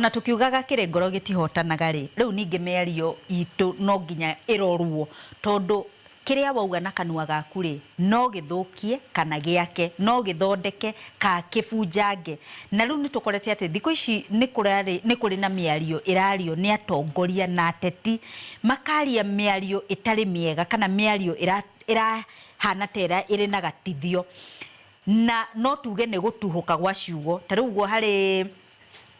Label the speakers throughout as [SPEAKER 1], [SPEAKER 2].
[SPEAKER 1] ona tukiugaga kirengoro gitihotanaga ri riu ninge meario itu no nginya irorwo tondu kiria wauga na kanua gaku ri no githukie kana giake no githondeke ka kibunjange na riu nitukorete ati thiko ici ni kuri na miario irario ni atongoria na ateti makaria miario itari miega kana miario ira hana tera iri na gatithio na no tuge ne gutuhuka gwa ciugo tariu gwo hari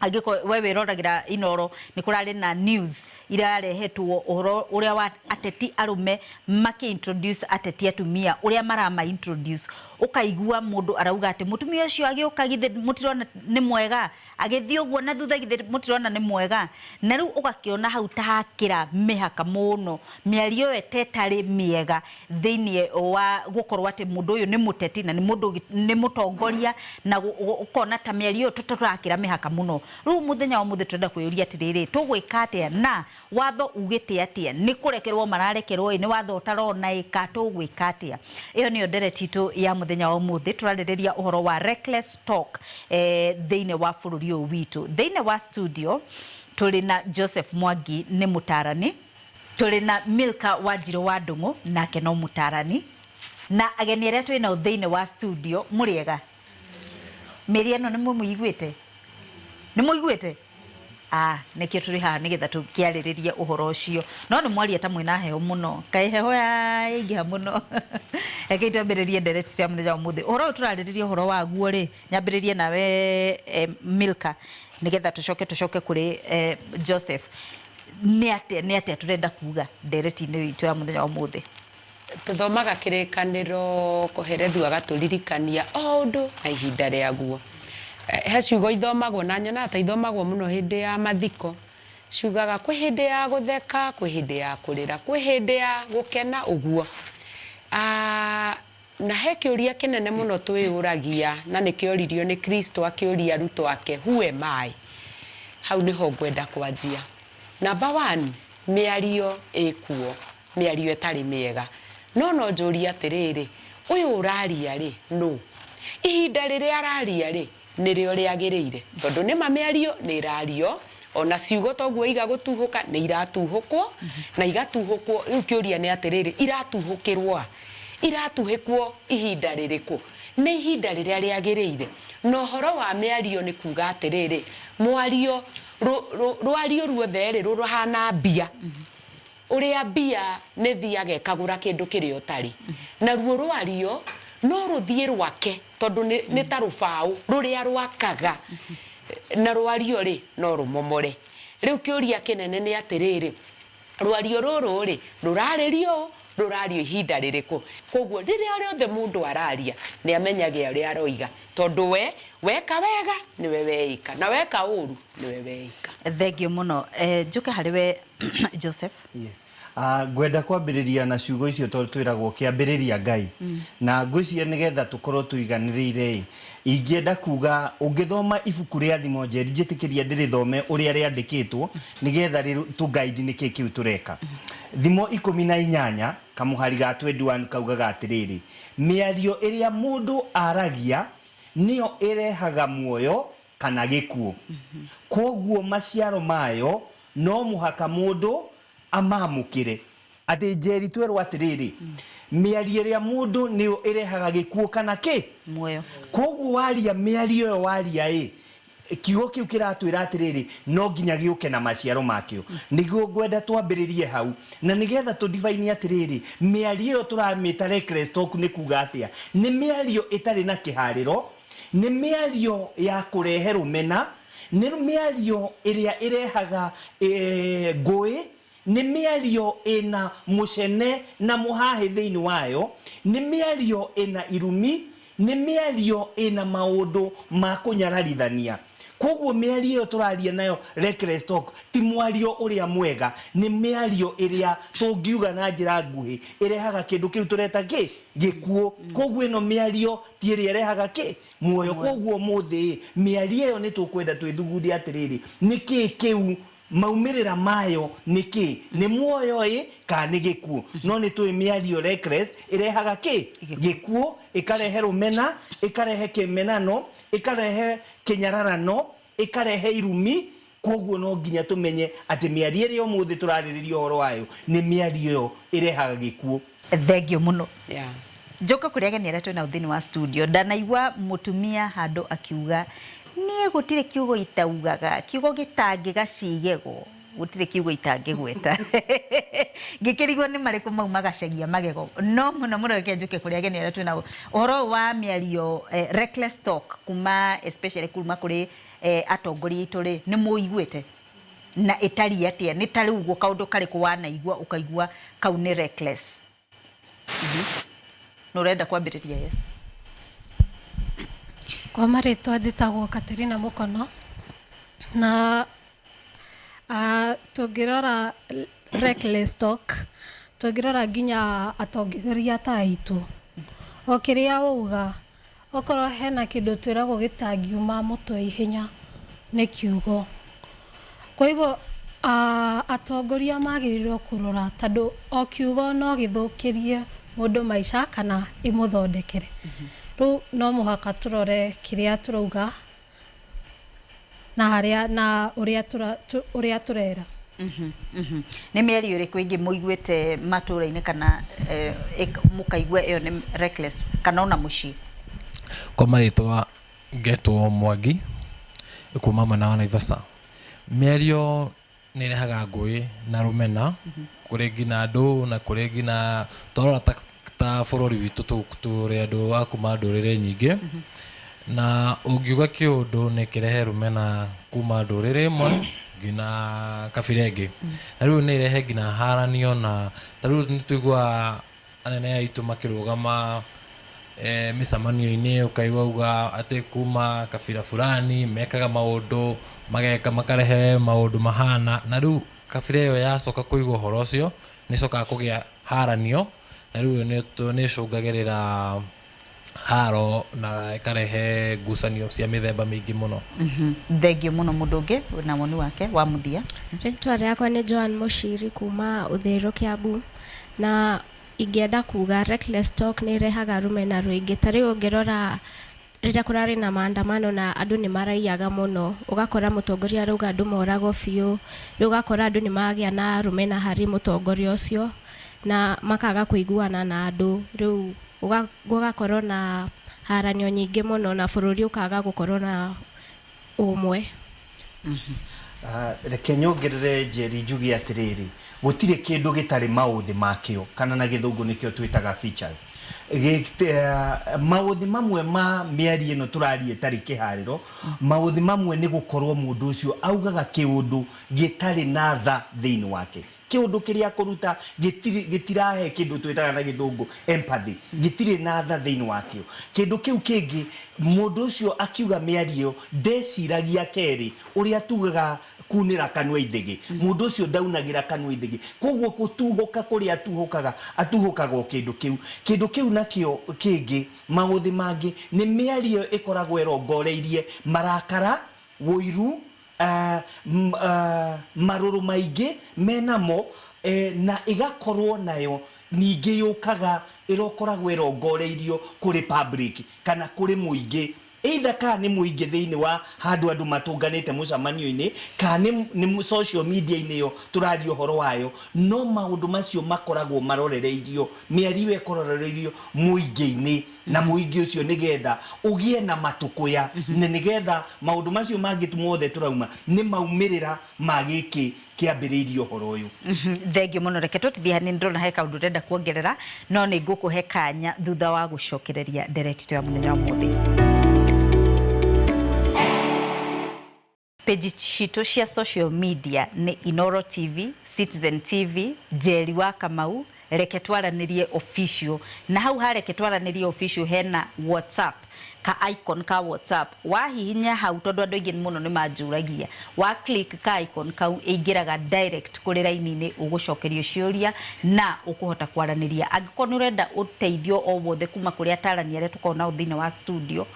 [SPEAKER 1] agiko wewe roragira inoro ni kurari na news irarehetwo uhoro uria wa ateti arume maki introduce ateti atumia uria marama introduce ukaigua mundu arauga ati mutumia ucio agioka githe mutirona ni mwega agithio ugwo na thutha githe mutirona ni mwega na riu ugakiona hau tahakira mihaka muno miario etetari miega thiini wa gukorwa ati mundu uyu ni muteti na ni mundu ni mutongoria na ukona ta miario tutarakira mihaka muno riu muthenya wa muthe turenda kuyuria atiriri tugwika atia na watho ugite atia ni kurekerwo mararekerwo ni watho utarona ika tugwika atia iyo niyo nderetitu ya muthenya wa muthe turaririria uhoro wa reckless talk thiini wa bururi uyu witu thiini wa studio tuli na Joseph Mwangi ni mutarani tuli na Milka Wanjiru wa Ndungu nake no mutarani na ageni aria twina thiini wa studio muriega meriano ni muiguite ni muiguite nekio turi ha nigetha tukiaririria uhoro ucio no ni mwari ata mwina heho muno kai heho ya ingiha muno ekeitu ambiririe ndereti cia muthenya wa muthe uhoro turaririria uhoro wa guo ri nyambiririe nawe Milka nigetha tucoke kuri Joseph ni ate turenda kuga ndereti ni witu ya muthenya wa muthe
[SPEAKER 2] tuthomaga kirikaniro kuherethu agaturirikania undu na ihinda ria guo he ciugo ithomagwo na nyona ta ithomagwo muno hindi ya mathiko ciugaga kwi hindi ya gutheka kwi hindi ya kurira kwi hindi ya gukena uguo na he kiuria kinene muno twiyuragia na nikioririo ni Kristo akiuria ruto ake who am I hau niho ngwenda kwanjia number 1 miario ikuo miario etari miega no njuria atiriri uyu uraria ri no ihinda riria araria ri nirio riagiriire tondu ni mamiario ni irario ona ciugo toguo iga gutuhuka ni iratuhukwo na igatuhukwo riu kiuria ni atiriri iratuhikwo ihinda ririku ni ihinda riria riagiriire no horo wa miario ni kuga atiriri mwario rwario ruothe ri ruhana mbia uria mbia ni thiaga kagura kindu kirio tari na ruo rwario no ruthie rwake tondu ni tarufau ruria rwakaga na rwario ri no rumomore riu kiuria kinene ni atiriri rwario ruru ri ruraririo rurario ihinda ririku koguo riria riothe mundu araria ni amenyage uria aroiga tondu weka wega ni weika na weka uru ni weika
[SPEAKER 1] thengio muno njuke hariwe Joseph
[SPEAKER 3] yes gwenda kwambiriria na ciugo icio twiragwo kiambiriria Ngai na ngwiciria nigetha tukorwo tuiganirire ingienda kuga ungithoma ibuku ria thimo njeri njitikiria ndirithome uria riandikitwo nigetha tu guide niki kiu tureka thimo 18 kamuhari ga 21 kaugaga atiriri miario iria mundu aragia niyo irehaga muoyo kana gikuo koguo maciaro mayo no muhaka mundu amamukire ati njeri twerwo atiriri miario ria mundu niyo irehaga gikuo kana ki
[SPEAKER 1] muoyo
[SPEAKER 3] koguo waria miario yo waria kiugo kiu kiratwira atiriri no nginya giuke na maciaro makio niguo ngwenda twambiririe hau na nigetha tu divine atiriri miario yo turamita reckless talk ni kuga atia ni miario itari na kihariro ni miario ya kurehe rumena ni miario iria irehaga ngui ni miario ina mucene na muhahe thiini wayo ni miario ina irumi ni miario ina maundu ma kunyararithania koguo miario turaria nayo reckless talk ti mwario uria mwega ni miario iria tungiuga na njira nguhi irehaga kindu kiu tureta gikuo koguo ino miario ti iria irehaga muoyo koguo muthi miario yo ni tukwenda twithugundi atiriri niki kiu maumirira mayo niki ni muoyo ka ni gikuo no ni twi miario reckless irehaga gikuo ikarehe rumena ikarehe kimenano ikarehe kinyararano ikarehe irumi koguo no nginya tumenye ati miario ĩrĩa ũmũthĩ tũrarĩrĩria ũhoro wayo nĩ mĩario ĩrehaga gĩkuũ.
[SPEAKER 1] Thengio muno.
[SPEAKER 2] Yeah.
[SPEAKER 1] Njoka kũrĩ ageni arĩa twĩna thĩinĩ wa studio, ndanaigua mũtumia handũ akiuga niĩ gũtirĩ kiugo itaugaga, kiugo gĩtangĩgacigego, gũtirĩ kiugo itangĩgweta. Ngĩkĩrigwo nĩ marĩkũ mau magacagia magego. No mũno mũno reke njoke kũrĩ ageni arĩa twĩna ũhoro wa mĩario reckless talk kuma especially kuma kũrĩ atongoria aitũ rĩ, nĩ mũiguĩte na ĩtari atĩa, nĩ tarĩ ũguo kaũndũ karĩkũ wanaigua ũkaigua kau nĩ reckless. No renda kwambĩrĩria? Yes.
[SPEAKER 4] Kwa marĩtwa njĩtagwo Katerina Mũkono, na tũngĩrora reckless talk, tũngĩrora nginya atongoria ta aitũ, o kĩrĩa wauga okorwo hena kĩndũ twĩragwo gĩtangiuma mũtwe ihenya nĩ kiugo. Kwa hivyo atongoria magĩrĩirwo kũrora tondũ o kiugo no gĩthũkĩrie mũndũ maica kana ĩmũthondekere. Rĩu no mũhaka tũrore kĩrĩa tũrauga na harĩa na ũrĩa tũrera.
[SPEAKER 1] Nĩ mĩario ĩrĩkũ ĩngĩ mũiguĩte matũũra-inĩ kana mũkaigua ĩyo nĩ reckless kana ona mũciĩ?
[SPEAKER 5] Kwa marĩtwa ngetwo Mwangi kuma mwena wa Naivasha. Mĩario nĩ ĩrehaga ngũĩ na rũmena kũrĩ nginya andũ na kũrĩ nginya twarora ta bũrũri witũ tũrĩ andũ a kuma ndũrĩrĩ nyingĩ, na ũngiuga kĩũndũ nĩ kĩrehe rũmena kuma ndũrĩrĩ ĩmwe nginya kabira ĩngĩ. Na rĩu nĩ irehe nginya haranio, na ta rĩu nĩ tũiguaga anene aitũ makĩrũgama mĩcemanio-inĩ ũkaigua atĩ kuma kabira fulani mekaga maũndũ makarehe maũndũ mahana, na rĩu kabira ĩyo yacoka kũigua ũhoro ũcio nĩ cokaga kũgĩa haranio, na rĩu nĩ ĩcũngagĩrĩra haro na ĩkarehe ngucanio cia mĩthemba mĩingĩ mũno.
[SPEAKER 1] Thengio mũno. Mũndũ ũngĩ na woni wake wa mũthia?
[SPEAKER 6] Rĩtwa rĩakwa nĩ Joan Mũciri kuma Ũthĩĩro Kiambu, na ingĩenda kuga reckless talk nĩ irehaga rũmena rũingĩ. Ta rĩu ũngĩrora rĩrĩa kũrarĩ na maandamano na andũ nĩ maraiyaga mũno, ũgakora mũtongoria arauga andũ moragwo biũ, rĩu ũgakora andũ nĩ magĩa na rũmena harĩ mũtongoria ũcio na makaga kũiguana na andũ, rĩu gũgakorwo na haranio nyingĩ mũno na bũrũri ũkaga gũkorwo na ũmwe.
[SPEAKER 3] Reke nyongerere Njeri njuge atĩrĩrĩ, gũtirĩ kĩndũ gĩtarĩ maũthĩ makĩo, kana na gĩthũngũ nĩkĩo twĩtaga features. Maũthĩ mamwe ma mĩario ĩno tũraria ĩtarĩ kĩharĩro, maũthĩ mamwe nĩ gũkorwo mũndũ ũcio augaga kĩũndũ gĩtarĩ na tha thĩinĩ wake. Kĩũndũ kĩrĩa kũruta gĩtirahe kĩndũ twĩtaga na gĩthũngũ empathy, gĩtirĩ na tha thĩinĩ wakĩo. Kĩndũ kĩu kĩngĩ, mũndũ ũcio akiuga mĩario ndeciragia kerĩ ũrĩa tugaga kunĩra kanua ithĩgĩ. Mũndũ ũcio ndaunagĩra kanua ithĩgĩ, koguo gũtuhũka kũrĩa atuhũkaga o kĩndũ kĩu. Kĩndũ kĩu nakĩo kĩngĩ, maũthĩ mangĩ nĩ mĩario ĩkoragwo ĩrongoreirie marakara, wũiru, marũrũ maingĩ menamo, na ĩgakorwo nayo ningĩ yũkaga ĩrokoragwo ĩrongoreirio kũrĩ public kana kũrĩ mũingĩ. Either ka nĩ mũingĩ thĩinĩ wa handũ andũ matũnganĩte mũcemanio-inĩ, ka nĩ social media-inĩ yo tũraria ũhoro wayo, no maũndũ macio makoragwo marorereirio, mĩario ĩkororereirio mũingĩ-inĩ, na mũingĩ ũcio nĩgetha ũgĩe na matũkũya, na nĩgetha maũndũ macio mangĩ mothe tũrauma nĩ maumĩrĩra ma gĩkĩ kĩambĩrĩirio ũhoro ũyũ.
[SPEAKER 1] Thengio mũno. Reke tũtithie hanini, ndĩrona he kaũndũ ũrenda kuongerera, no nĩ ngũkũhe kanya thutha wa gũcokereria ndereti ya mũthenya wa ũmũthĩ. Page citũ cia social media nĩ Inooro TV, Citizen TV, Njeri wa Kamau, Reke Twaranĩrie official. Na hau ha Reke Twaranĩrie official hena WhatsApp, ka icon ka WhatsApp. Wahihinya hau, tondũ andũ aingĩ mũno nĩ manjũragia, wa click ka icon kau ĩingĩraga direct kũrĩ raini-inĩ, ũgũcokerio ciũria na ũkũhota kwaranĩria. Angĩkorwo nĩ ũrenda ũteithio o wothe kuma kũrĩ atarani arĩa tũkoragwo nao thĩinĩ wa studio,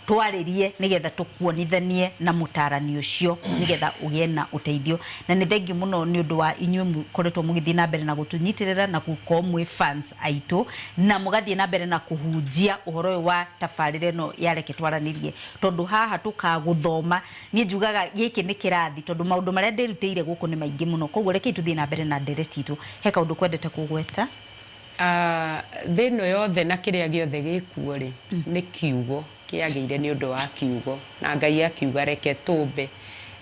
[SPEAKER 1] twaririe nigetha tukuonithanie na mutarani ucio nigetha ugie na uteithio na ni thengi muno ni undu wa inyuĩ koretwo mugithii na mbere na gutunyitirira na gukorwo mwi fans aitu na mugathie na mbere na kuhunjia uhoro wa tabarĩra ĩno ya reke twaranirie tondu haha tukaguthoma ni njugaga giki ni kirathi tondu maundu maria ndirutĩire guku ni maingi muno koguo reke tuthie na mbere na ndereti itu he kaundu kwendete kugweta
[SPEAKER 2] thĩno yothe na kĩrĩa gĩothe gĩkuo rĩ nĩ kiugo kĩagĩire nĩ ũndũ wa kiugo na Ngai akiuga reke tũmbe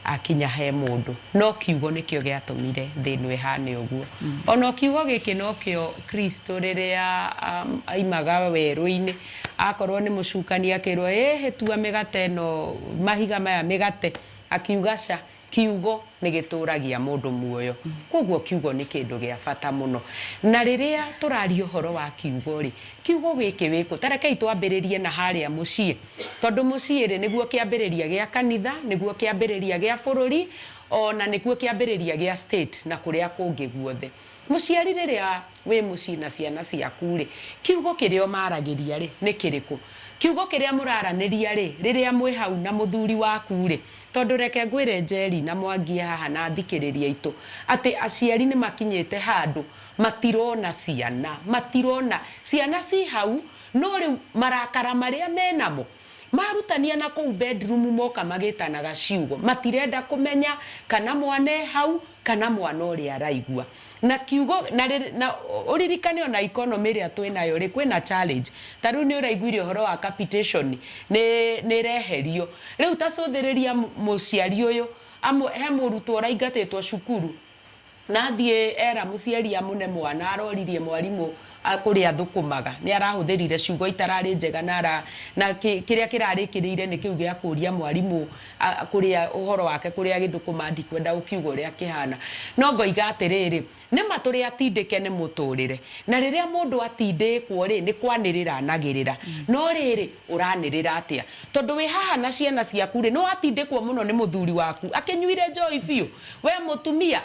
[SPEAKER 2] akinya he mũndũ no kiugo nĩkĩo gĩatũmire thĩno ĩhane ũguo ona kiugo gĩkĩ no kĩo Kristo rĩrĩa aimaga werũ-inĩ akorwo nĩ mũcukani akĩrwo tua mĩgate ĩno mahiga maya mĩgate akiuga ca kiugo nĩ gĩtũragia mũndũ muoyo koguo kiugo nĩ kĩndũ gĩa bata mũno na rĩrĩa tũraria ũhoro wa kiugo rĩ kiugo gĩkĩ wĩkũ tarekei twambĩrĩrie na harĩa mũciĩ tondũ mũciĩ rĩ nĩguo kĩambĩrĩria gĩa kanitha nĩguo kĩambĩrĩria gĩa bũrũri ona nĩguo kĩambĩrĩria gĩa state na kũrĩa kũngĩ guothe mũciari rĩrĩa wĩ mũciĩ na ciana ciaku rĩ kiugo kĩrĩa ũmaragĩria rĩ nĩ kĩrĩkũ kiugo kĩrĩa mũraranĩria rĩ rĩrĩa mwĩ hau na mũthuri waku rĩ tondu reke ngwĩre Njeri na Mwangi haha na thikĩrĩria itũ atĩ aciari nĩ makinyĩte handũ matirona ciana ci hau no rĩu marakara marĩa menamo marutania na kũu bedroom moka magĩtanaga ciugo matirenda kũmenya kana mwana hau kana mwana ũrĩa araigua na kiugo na uririkane ona economy ĩrĩa twĩnayo rĩ kwĩna challenge tarĩu nĩ ũraiguire ũhoro wa capitation nĩ reherio rĩu tacũthĩrĩria mũciari ũyũ he mũrutwo ũraingatĩtwo cukuru na thiĩ era mũciari amũne mwana aroririe mwarimũ kũrĩa thũkũmaga nĩ arahũthĩrire ciugo itararĩ njega na kĩrĩa kĩrarĩkĩrĩire nĩ kĩu gĩa kũria mwarimũ kũrĩa ũhoro wake kũrĩa gĩthũkũma ndikwenda ũkiuga ũrĩa kĩhana no ngoiga atĩrĩrĩ nĩma tũrĩa atindĩke nĩ mũtũrĩre na rĩrĩa mũndũ atindĩkwo rĩ nĩ kwanĩrĩra anagĩrĩra no rĩrĩ ũranĩrĩra atĩa tondũ wĩ haha na ciana ciaku rĩ no atindĩkwo mũno nĩ mũthuri waku akĩnyuire njohi biũ we mũtumia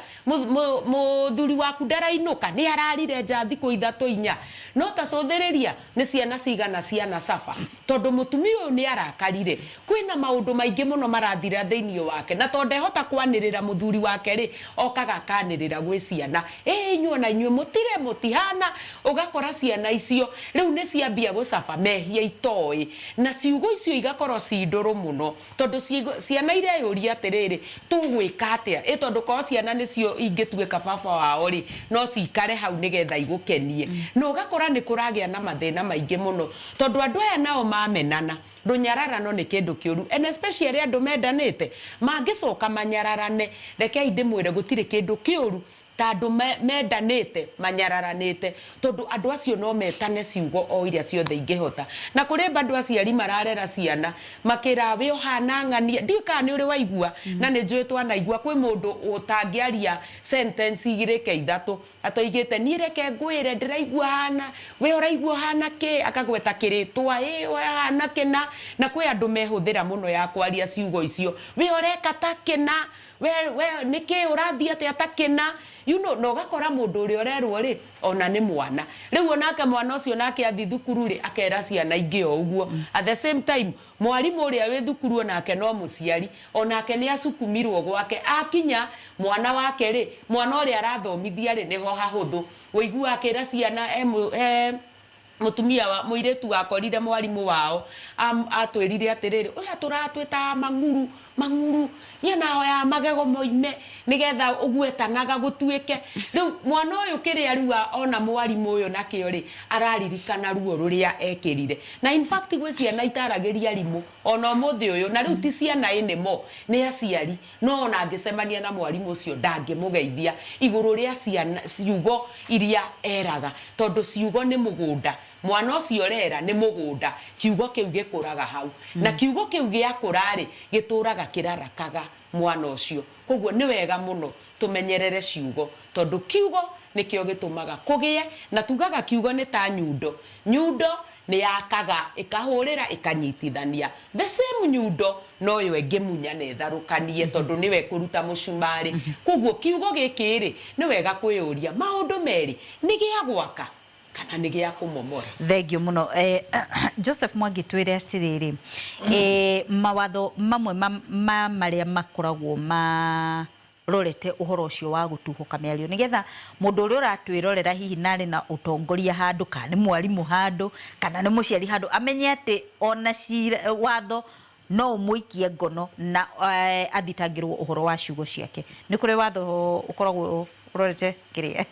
[SPEAKER 2] mũthuri waku ndarainũka nĩ ararire nja thikũ 3-4 no tacũthĩrĩria nĩ ciana cigana ciana saba tondu mũtumia ũyũ nĩ arakarire kwĩna maũndũ maingĩ mũno marathira thĩinĩ wake na tondu ehota kwanĩrĩra mũthuri wake rĩ okaga kanĩrĩra gwĩ ciana inyuĩ na inyuĩ mũtire mũtihana ũgakora ciana icio rĩu nĩ ciambia gũcaba mehia itoĩ na ciugo icio igakorwo ci ndũrũ mũno tondu ciana ireyũria atĩrĩrĩ tũgwĩka atĩa tondu korwo ciana nĩcio ingĩtuĩka baba wao rĩ no cikare hau nĩgetha igũkenie no ũgakora nĩ kũragĩa na mathĩna maingĩ mũno tondu andũ aya nao mamenana rũnyararano nĩ kĩndũ kĩũru and especially andũ mendanĩte mangĩcoka manyararane rekei ndĩmwĩre gũtirĩ kĩndũ kĩũru tandũ mendanĩte manyararanĩte tondu andũ acio no metane ciugo o iria ciothe ingĩhota na kũrĩ bandũ aciari mararera ciana makĩra we ũhana ng'ania ndika nĩ ũrĩ waigua na nĩ njũĩ twanaigua kwĩ mũndũ ũtangĩaria sentence 2-3 atoigĩte niĩ reke ngwĩre ndĩraigua hana we ũraigua hana kĩ akagweta kĩrĩtwa we hana kĩna na kwĩ andũ mehũthĩra mũno ya kwaria ciugo icio we ũreka ta kĩna we nĩkĩ ũrathiĩ atĩ atakĩna no gakora mũndũ ũrĩa ũrerwo rĩ ona nĩ mwana rĩu onake mwana ũcio nake athi thukuru rĩ akera ciana ingĩ o ũguo at the same time mwarimũ ũrĩa wĩ thukuru onake no mũciari onake nĩ acukumirwo gwake akinya mwana wake rĩ mwana ũrĩa arathomithia rĩ nĩho hahũthũ ũigua akera ciana mutumia wa muiretu wakorire mwarimu wao atwirire atiriri uya turatwita manguru nyana ya magego moime nigetha ugwetanaga gutuike riu mwana uyu kiria riwa ona mwarimu uyu nakio ri araririkana ruo ruria ekirire na in fact gwe ciana itaragiria rimu ona muthi uyu na riu ti ciana inimo ni aciari no ona angicemania na mwarimu ucio ndangimugeithia iguru ria ciana ciugo iria eraga tondu ciugo ni mugunda mwana ucio rera ni mugunda kiugo kiu gikuraga hau na kiugo kiu giakurari gituraga kirarakaga mwana ucio koguo ni wega muno tumenyerere ciugo tondu kiugo nikio gitumaga kugie na tugaga kiugo ni ta nyundo ni yakaga ikahurira ikanyitithania the same nyundo no yo engemunya ne tharukanie tondu niwe kuruta mucumari koguo kiugo gikiri ni wega kwiyuria maundu meri ni gia gwaka kana nĩ gĩa kũmomora.
[SPEAKER 1] Thengio muno. Joseph Mwangi twire atiriri mawatho mamwe marĩa makoragwo rorete uhoro ucio wa gutuhuka mĩario nigetha mundu ũrĩa ũratwĩrorera hihi narĩ na utongoria handu kana nĩ mwarimu handu kana nĩ mũciari handu amenye atĩ ona watho no mũikie ngono na athitangĩrwo uhoro wa ciugo ciake. Nĩ kũrĩ watho ũkoragwo ũrorete kĩrĩa?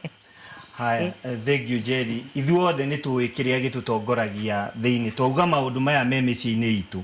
[SPEAKER 3] Haya, thank you Jerry. Ithuothe nĩ tũĩ kĩrĩa gĩtũtongoragia thĩinĩ. Twauga maũndũ maya me mĩciĩ-inĩ itũ.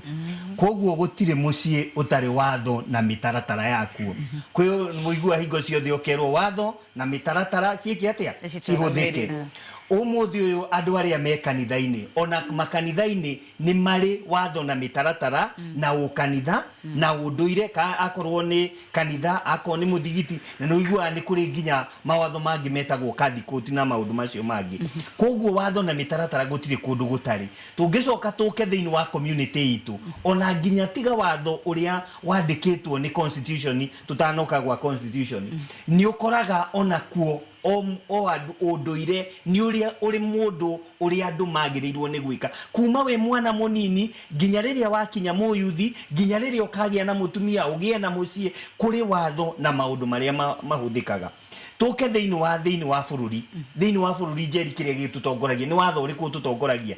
[SPEAKER 3] Koguo gũtirĩ mũciĩ ũtarĩ watho na mĩtaratara yakuo. Kwĩ mũigua hingo ciothe ũkerwo watho na mĩtaratara ciĩke atĩa? Cihũthĩke. Ũmũthĩ ũyũ andũ arĩa me kanitha-inĩ ona makanitha-inĩ nĩ marĩ watho na mĩtaratara na ũkanitha na ũndũire akorwo nĩ kanitha akorwo nĩ mũthigiti na nĩ ũiguaga nĩ kũrĩ nginya mawatho mangĩ metagwo kathikoti na maũndũ macio mangĩ. Koguo watho na mĩtaratara gũtirĩ kũndũ gũtarĩ. Tũngĩcoka tũke thĩinĩ wa community itũ ona nginya tiga watho ũrĩa wandĩkĩtwo nĩ constitution tutanoka gwa constitution nĩ ũkoraga ona kuo o ũndũire nĩ ũrĩa ũrĩ mũndũ ũrĩa andũ magĩrĩirwo nĩ gwĩka kuma we mwana mũnini nginya rĩrĩa wakinya mũyuthi nginya rĩrĩa ũkagĩa na mũtumia ũgĩe na mũciĩ kũrĩ watho na maũndũ marĩa mahũthĩkaga. Tũke thĩinĩ wa bũrũri Jerry kĩrĩa gĩtũtongoragia nĩ watho ũrĩkũ ũtũtongoragia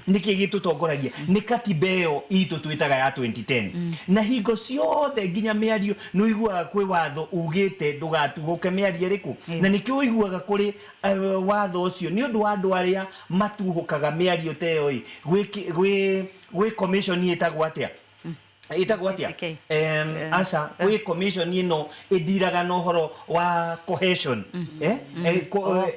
[SPEAKER 3] nĩkĩ gĩtũtongoragia nĩ katiba ĩyo itũ twĩtaga ya 2010 na hingo ciothe nginya mĩario nĩ ũiguaga kwĩ watho ugĩte ndũgatuhũke mĩario ĩrĩkũ na nĩkĩo ũiguaga kũrĩ watho ũcio nĩ ũndũ wa andũ arĩa matuhũkaga mĩario ta ĩyo gwĩ commission ĩtagwo atĩa itagwo atia asa we commission ino ediraga no horo wa cohesion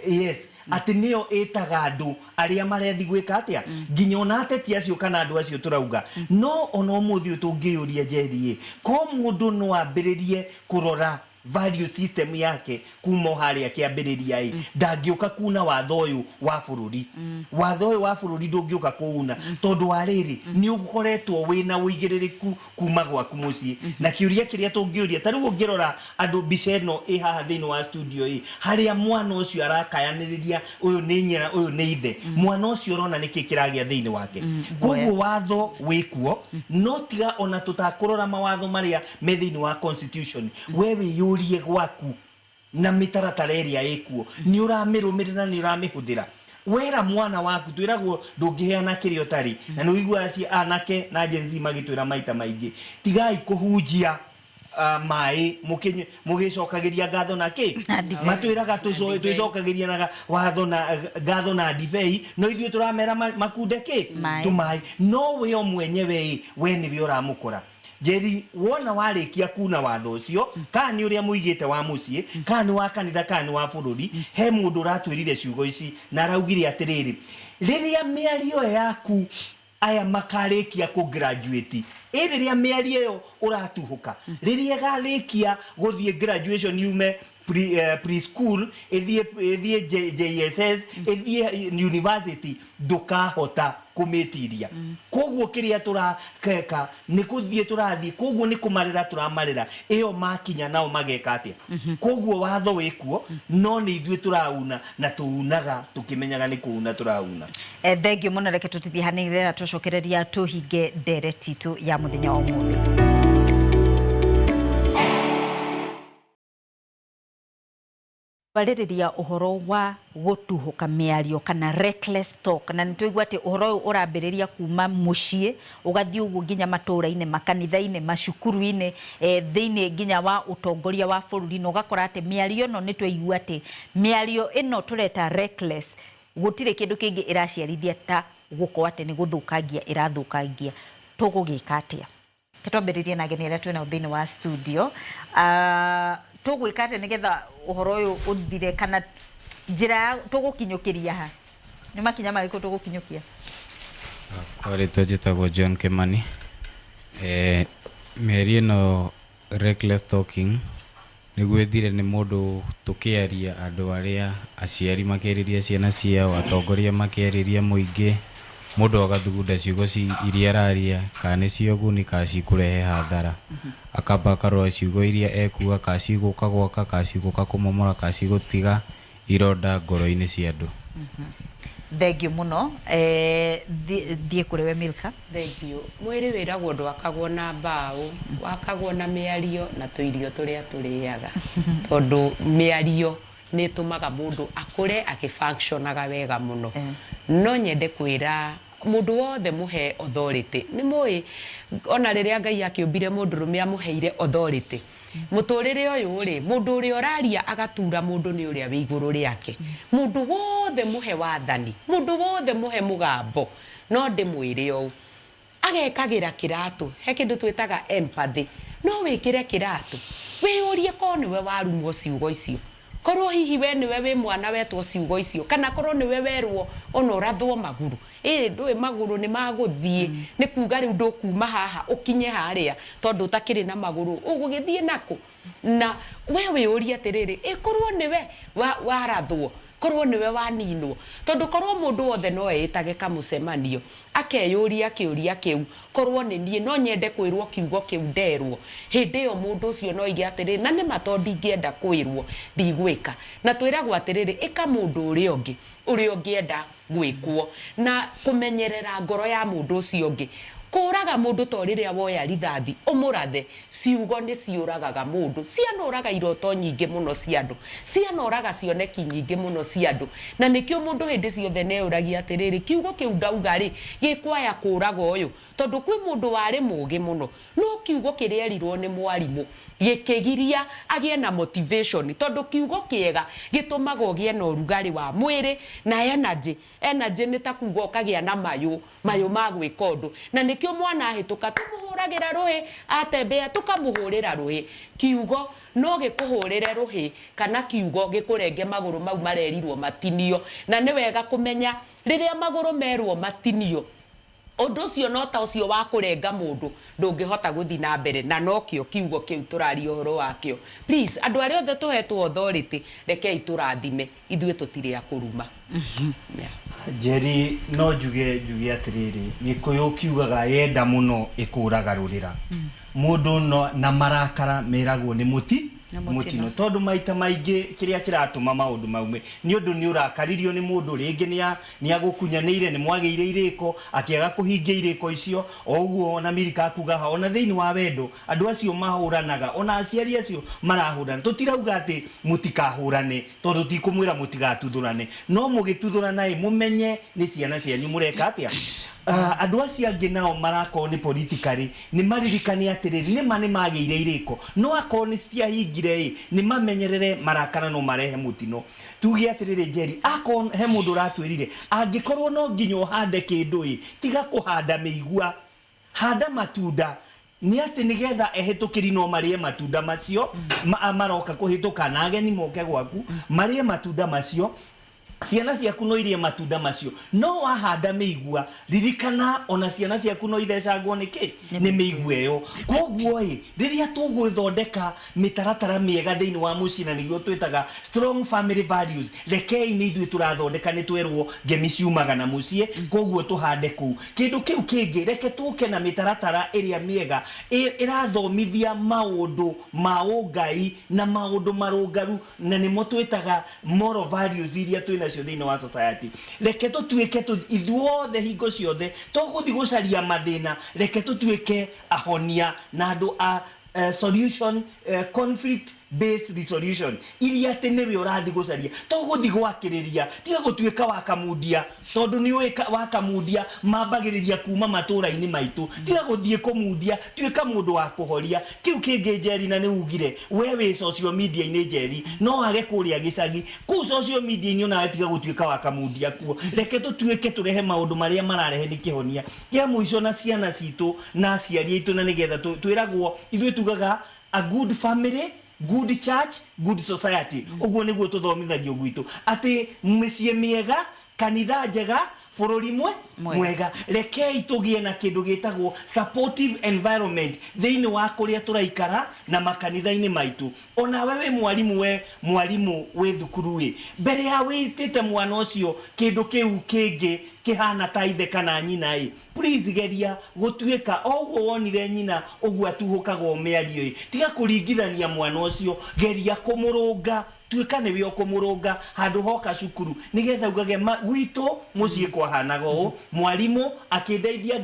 [SPEAKER 3] yes ati nio etaga andu aria marethi gwika atia nginya ona ateti acio kana andu acio turauga no ono muthi tungiyuria Jerry ko mundu no ambiririe kurora value system yake kuma haria kiambiriria ndangĩuka kuna watho ũyũ wa bũrũri ndũngĩuka kuuna tondu warĩrĩ nĩ ũkoretwo wĩna ũigĩrĩrĩku kuma gwaku mũciĩ na kĩũria kĩrĩa tũngĩũria tarĩu ũngĩrora andũ mbica ĩno haha thĩinĩ wa studio haria mwana ũcio arakayanĩrĩria ũyũ nĩ nyina ũyũ nĩ ithe mwana ũcio ũrona nĩkĩ kĩragĩa thĩinĩ wake koguo watho wĩkuo no tiga ona tũtakũrora mawatho marĩa me thĩinĩ wa constitution wewe urie gwaku na mitaratara ĩrĩa ĩkuo nĩ ũramĩrũmĩrĩra nĩ ũramĩhũthĩra wera mwana waku twĩragwo ndũngĩheana kĩrĩa ũtarĩ na nĩ ũiguaga ci anake na Gen Z magĩtwĩra maita maingĩ tigai kũhunjia mai mũgĩcokagĩria ngatho na kĩ matwĩraga twĩcokagĩria na watho na ngatho na divei no ithuĩ tũramera makunde kĩ tũmai no we o mwenyewe we nĩwe ũramũkora Jerry wona warĩkia kuna watho ũcio kana nĩ ũrĩa mũigĩte wa mũciĩ kana nĩ wa kanitha kana nĩ wa bũrũri he mũndũ ũratwĩrire ciugo ici na araugire atĩrĩrĩ rĩrĩa mĩario yaku aya makarĩkia graduate rĩrĩa mĩario ĩyo ũratuhũka rĩrĩa garĩkia gũthiĩ graduation yume preschool ethie JSS ethie university ndũkahota kumĩtiria koguo kĩrĩa tũrakeka nĩ kũthiĩ tũrathiĩ koguo nĩ kũmarĩra tũramarĩra ĩyo makinya nao mageka atĩa koguo watho wĩkuo no nĩ ithuĩ tũrauna na tuunaga tukĩmenyaga nĩ kuuna tũrauna.
[SPEAKER 1] Thengio mũno reke tũtithie hanĩrĩra tũcokereria tũhinge ndereti tu ya mũthenya wa ũmũthĩ. Barĩrĩria uhoro wa gutuhuka mĩario kana reckless talk na nĩtũigua atĩ uhoro ũyũ ũrambĩrĩria kuma mũciĩ ũgathiĩ ũguo nginya matũũra-inĩ makanitha-inĩ macukuru-inĩ thĩinĩ nginya wa ũtongoria wa bũrũri na ũgakora atĩ mĩario ĩno nĩtũigua atĩ mĩario ĩno tũreta reckless gũtirĩ kĩndũ kĩngĩ ĩraciarithia ta gũkorwo atĩ nĩ gũthũkangia ĩrathũkangia tũgũgĩka atĩa twambĩrĩrie na ageni arĩa twĩnao thĩinĩ wa studio tũgwĩka atĩ nĩgetha ũhoro ũyũ ũthire kana njĩra tũgũkinyũkĩria ha nĩ makinya marĩkũ tũgũkinyũkia?
[SPEAKER 7] Kwa rĩtwa njĩtagwo John Kimani. Mĩario ĩno reckless talking nĩguo ĩthire nĩ mũndũ tũkĩaria andũ arĩa aciari makĩarĩria ciana ciao atongoria makĩarĩria mũingĩ mũndũ agathugunda ciugo iria araria kana nĩcio ũguni kana cikũrehe hathara akamba akarora ciugo iria ekuga kana cigũka gwaka kana cigũka kũmomora kana cigũtiga ironda ngoro-inĩ cia andũ.
[SPEAKER 1] Thank you muno thiĩ kũrĩ we Milka.
[SPEAKER 2] Thank you. Mwĩrĩ wĩragwo ndwakagwo na mbaũ, wakagwo na mĩario na tũirio tũrĩa tũrĩaga. Tondũ mĩario nĩ ĩtũmaga mũndũ akũre agĩfunctionaga wega mũno. No nyende kwĩra mũndũ wothe mũhe authority. Nĩ mũĩ ona rĩrĩa Ngai akĩũmbire mũndũrũme amũheire authority. Mũtũrĩre ũyũ rĩ, mũndũ ũrĩa ũraria agatura mũndũ nĩ ũrĩa wĩ igũrũ rĩake. Mũndũ wothe mũhe wathani, mũndũ wothe mũhe mũgambo. No ndĩmwĩre ũũ, agekagĩra kĩratũ, he kĩndũ twĩtaga empathy. No wĩkĩre kĩratũ, wĩyũrie korwo nĩwe warumwo ciugo icio. Korwo hihi we nĩwe wĩ mwana wetwo ciugo icio, kana korwo nĩwe werwo ona ũrathwo maguru. Ndũĩ maguru nĩ magũthiĩ, nĩ kuga rĩu ndũkuma haha ũkinye harĩa tondũ ũtakĩrĩ na maguru, ũgũgĩthiĩ nako. Na we wĩyũrie atĩrĩrĩ, korwo nĩwe warathwo, korwo nĩwe waninwo. Tondũ korwo mũndũ wothe no eĩtage kamũcemanio, akeyũria kĩũria kĩu, korwo nĩ niĩ no nyende kwĩrwo kiugo kĩu nderwo. Hĩndĩ ĩyo mũndũ ũcio no ige atĩrĩrĩ, na nĩ ma tondũ ingĩenda kwĩrwo ndigwĩka. Na twĩragwo atĩrĩrĩ, ĩka mũndũ ũrĩa ũngĩenda gwĩkwo, na kũmenyerera ngoro ya mũndũ ũcio ũngĩ. Kũraga mũndũ to rĩrĩa woya rithathi ũmũrathe, ciugo nĩ ciũragaga mũndũ. Cianoraga iroto nyingĩ mũno cia andũ, cianoraga cioneki nyingĩ mũno cia andũ. Na nĩkĩo mũndũ hĩndĩ ciothe neũragia atĩrĩrĩ, kiugo kĩu ndauga rĩ, gĩkwaya kũraga ũyũ. Tondũ kwĩ mũndũ warĩ mũũgĩ mũno, no kiugo kĩrĩerirwo nĩ mwarimũ gĩkĩgiria agĩe na motivation. Tondũ kiugo kĩega gĩtũmaga ũgĩe na ũrugarĩ wa mwĩrĩ na energy. Energy nĩ ta kuga ũkagĩa na mayũ ma gwĩka ũndũ. Na nĩkĩo mwana ahĩtũka tũmũhũragĩra rũhĩ, atembea tũkamũhũrĩra rũhĩ. Kiugo no gĩkũhũrĩre rũhĩ kana kiugo gĩkũrenge magũrũ mau marerirwo matinio. Na nĩ wega kũmenya rĩrĩa magũrũ merwo matinio, ũndũ ũcio no ta ũcio wa kũrenga mũndũ ndũngĩhota gũthiĩ na mbere. Na no kĩo kiugo kĩu tũraria ũhoro wakĩo. Please, andũ arĩa othe tũhetwo authority, rekei tũrathime, ithuĩ tũtirĩ a kũruma.
[SPEAKER 3] Jerry, no njuge atĩrĩrĩ, Gĩkũyũ kiugaga yenda mũno ĩkũraga rũrĩra. Mũndũ na marakara meragwo nĩ mutino. Tondũ maita maingĩ kĩrĩa kĩratũma maũndũ maume nĩ ũndũ nĩ ũrakaririo nĩ mũndũ, rĩngĩ nĩ agũkunyanĩire, nĩ mwagĩire irĩko, akĩaga kũhingia irĩko icio. O ũguo ona Milka akugaga ona thĩinĩ wa wendo andũ acio mahũranaga, ona aciari acio marahũrana. Tũtirauga atĩ mũtikahũrane, tondũ tikũmwĩra mũtigatuthũrane, no mũgĩtuthũrana mũmenye nĩ ciana cianyu mũreka atĩa. Andũ acio angĩ nao marakorwo nĩ politically nĩ maririkane atĩrĩrĩ, nĩ magĩire irĩko, no akorwo nĩ ciahingire nĩ mamenyerere marakara no marehe mũtino. Tuge atĩrĩrĩ Jerry, akorwo he mũndũ ũratwĩrire angĩkorwo no nginya ũhande kĩndũ tiga kũhanda mĩigua, handa matunda. Nĩ atĩ nĩgetha ehĩtũkĩri no marĩe matunda macio, maroka kũhĩtũka na ageni moke gwaku marĩe matunda macio. Ciana ciaku no irie matunda macio, no wahanda mĩigua, ririkana ona ciana ciaku no ithecangwo nĩ mĩigua ĩyo. Koguo rĩrĩa tũgũthondeka mĩtaratara mĩega thĩinĩ wa mũciĩ, na nĩguo twĩtaga strong family values, rekei nĩ ithuĩ tũrathondeka, nĩ twerwo ngemi ciumaga na mũciĩ, koguo tũhande kũu. Kĩndũ kĩu kĩngĩ, reke tũke na mĩtaratara ĩrĩa mĩega ĩrathomithia maũndũ ma ũngai na maũndũ marũngaru, na nĩmo twĩtaga moral values iria twĩna thĩinĩ wa society. Reke tũtuĩke ithuothe hingo ciothe tũgũthiĩ gũcaria mathĩna, reke tũtuĩke ahonia na andũ a solution, conflict based resolution, iria atĩ nĩwe ũrathiĩ gũcaria, tũgũthiĩ gwakĩrĩria, tiga gũtuĩka wakamundia. Tondũ nĩ wakamundia mambagĩrĩria kuma matũra-inĩ maitũ, tiga gũthiĩ kũmundia, tuĩka mũndũ wa kũhoria. Kĩu kĩngĩ Jerry, na nĩ ugire we wĩ social media-inĩ Jerry, no wage kũrĩa gĩcagi kũu social media-inĩ, ona tiga gũtuĩka wakamundia kuo. Reke tũtuĩke tũrehe maũndũ marĩa mararehe nĩ kĩhonia kĩa mũico na ciana citũ na aciari aitũ, na nĩgetha twĩragwo ithuĩ tugaga a good family, good church, good society. Ũguo nĩguo tũthomithagio gwitũ atĩ mĩciĩ mĩega, kanitha njega, bũrũri mwega. Rekei tũgĩe na kĩndũ gĩtagwo supportive environment thĩinĩ wa kũrĩa tũraikara na makanitha-inĩ maitũ. Ona we mwarimu wĩ thukuru mbere ya wĩtĩte mwana ũcio kĩndũ kĩu kĩngĩ kĩhana ta ithe kana nyina please geria gũtuĩka ũguo wonire nyina ũguo atuhũkaga mĩario tiga kũringithania mwana ũcio, geria kũmũrũnga tuika niwe ukumurunga handu hoka cukuru nigetha ugage gwito mucie kwa hanago mwalimu akindeithia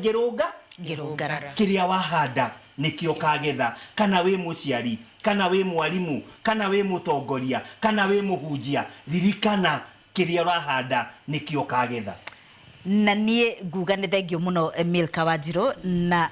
[SPEAKER 3] ngirungara kiria wahanda nikio kagetha kana we muciari kana we mwalimu kana we mutongoria kana we muhunjia ririkana kiria urahanda nikio kagetha.
[SPEAKER 1] Na nie nguga nĩ thengio mũno Milka Wanjiru na